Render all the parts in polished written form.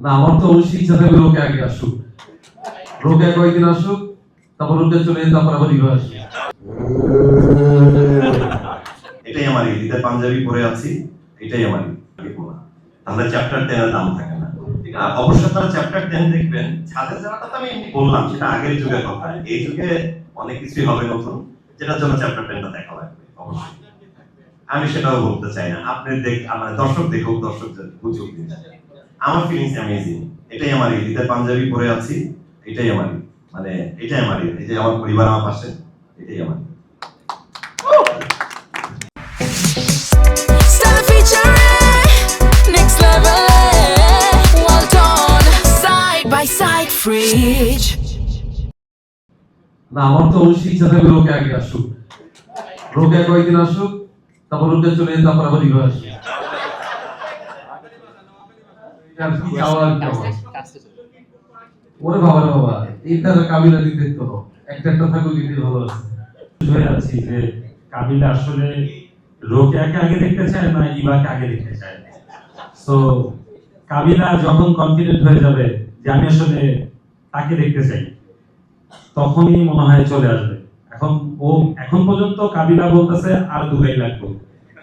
না, আমার তো অবশ্যই ইচ্ছা থাকবে রোকে আগে আসুক, রোকে কয়েকদিন আসুক, তারপর রোকে চলে যেতে, তারপর আবার ইভা আসুক। এটাই আমার ঈদের পাঞ্জাবি পরে আছি, এটাই আমার তাহলে চ্যাপ্টার 10 এর দাম থাকে না। অবশ্য তারা চ্যাপ্টার 10 দেখবেন, ছাদের যাওয়াটা তো আমি এমনি বললাম, সেটা আগের যুগের কথা। এই যুগে অনেক কিছুই হবে নতুন, যেটার জন্য চ্যাপ্টার 10টা দেখা লাগবে অবশ্যই। আমি সেটাও বলতে চাই না, আপনি আমার দর্শক দেখুক, দর্শক বুঝুক। আমার ফিলিংস অ্যামেজিং। এটাই আমার ঈদের পাঞ্জাবি পরে আছি, এটাই আমার মানে এটাই আমার এই যে আমার পরিবার আমার পাশে, এটাই আমার fridge. না, আমার তো অবশ্যই ইচ্ছা থাকবে রোকে আগে আসুক, রোকে কয়েকদিন আসুক, তারপর রোকে চলে যেতে, তারপর আবার ইভা আসুক। ওরে বাবা রে বাবা, এইটা কাবিলা দিতে তো একটা থাকুক, এটাই ভালো আছে। হয়ে আছি যে কাবিলা আসলে রোকেয়াকে আগে দেখতে চায় না ইভাকে আগে দেখতে চায়। সো কাবিলা যখন কনফিডেন্ট হয়ে যাবে যে আমি আসলে তাকে দেখতে চাই, তখনই মনে হয় চলে আসবে। এখন পর্যন্ত কাবিলা বলতেছে আর 2 গাই লাগবে,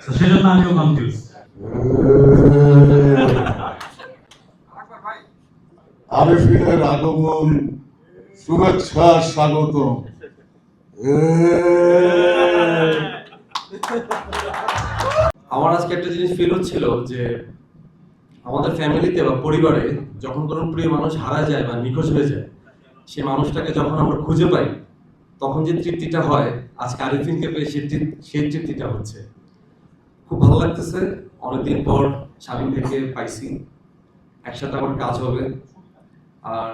তো সেজন্য আমিও কনফিউজ। আরেফিনের আগমন, শুভেচ্ছা, স্বাগত। আমার আজকে একটা জিনিস ফিল হচ্ছিল যে আমাদের ফ্যামিলিতে বা পরিবারে যখন কোনো প্রিয় মানুষ হারা যায় বা নিখোঁজ হয়ে যায়, সেই মানুষটাকে যখন আমরা খুঁজে পাই, তখন যে তৃপ্তিটা হয়, আজকে আরিফিনকে পেয়ে সেই তৃপ্তিটা হচ্ছে। খুব ভালো লাগতেছে, অনেকদিন পর শামীম ভাইকে পাইছি, একসাথে আমার কাজ হবে। আর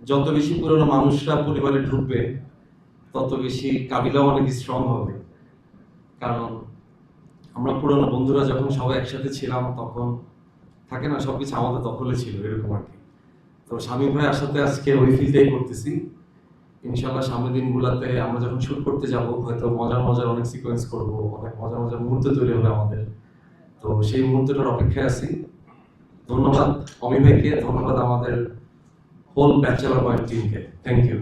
যত বেশি পুরোনো মানুষরা পরিবারে ঢুকবে, তত বেশি কাবিলাও অনেক স্ট্রং হবে। কারণ আমরা পুরোনো বন্ধুরা যখন সবাই একসাথে ছিলাম, তখন থাকে না সবকিছু আমাদের দখলে ছিল, এরকম আর কি। তো শামীম ভাই আসাতে আজকে ওই ফিলটাই করতেছি। ইনশাআল্লাহ সামনের দিনগুলোতে আমরা যখন শুট করতে যাব, হয়তো মজার মজার অনেক সিকোয়েন্স করব, অনেক মজার মজার মুহূর্ত তৈরি হবে আমাদের। তো সেই মুহূর্তটার অপেক্ষায় আছি। ধন্যবাদ অমি ভাইকে, ধন্যবাদ আমাদের হোল ব্যাচেলর পয়েন্ট টিমকে। Thank you.